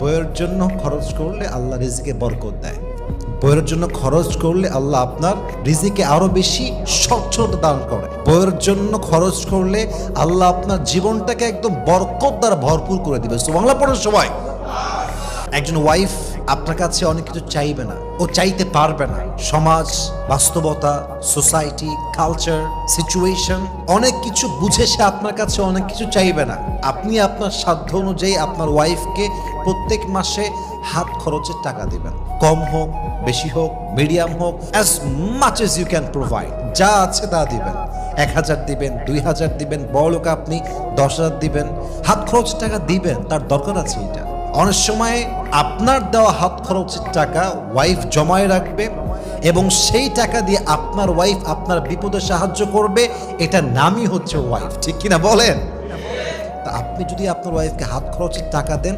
বইয়ের জন্য খরচ করলে আল্লাহ রিজিকে বরকত দেয়। বইয়ের জন্য খরচ করলে আল্লাহ আপনার রিজিকে আরো বেশি সচ্ছলতা দান করে। বইয়ের জন্য খরচ করলে আল্লাহ আপনার জীবনটাকে একদম বরকত দ্বারা ভরপুর করে দিবে। সুবহানাল্লাহ পড়ার সময় একজন ওয়াইফ আপনার কাছে অনেক কিছু চাইবে না, ও চাইতে পারবে না। সমাজ, বাস্তবতা, সোসাইটি, কালচার, সিচুয়েশন অনেক কিছু বুঝে সে আপনার কাছে অনেক কিছু চাইবে না। আপনি আপনার সাধ্য অনুযায়ী আপনার ওয়াইফকে প্রত্যেক মাসে হাত খরচের টাকা দিবেন, কম হোক বেশি হোক মিডিয়াম হোক, as much as you can provide. যা আছে তা দিবেন। 1000 দিবেন, 2000 দিবেন, বড় লোক আপনি 10,000 দিবেন, হাত খরচের টাকা দিবেন। তার দরকার আছে এটা। অনেক সময় আপনার দেওয়া হাত খরচের টাকা ওয়াইফ জমায় রাখবে এবং সেই টাকা দিয়ে আপনার ওয়াইফ আপনার বিপদে সাহায্য করবে। এটা নামই হচ্ছে ওয়াইফ, ঠিক কিনা বলেন? তা আপনি যদি আপনার ওয়াইফকে হাত খরচের টাকা দেন,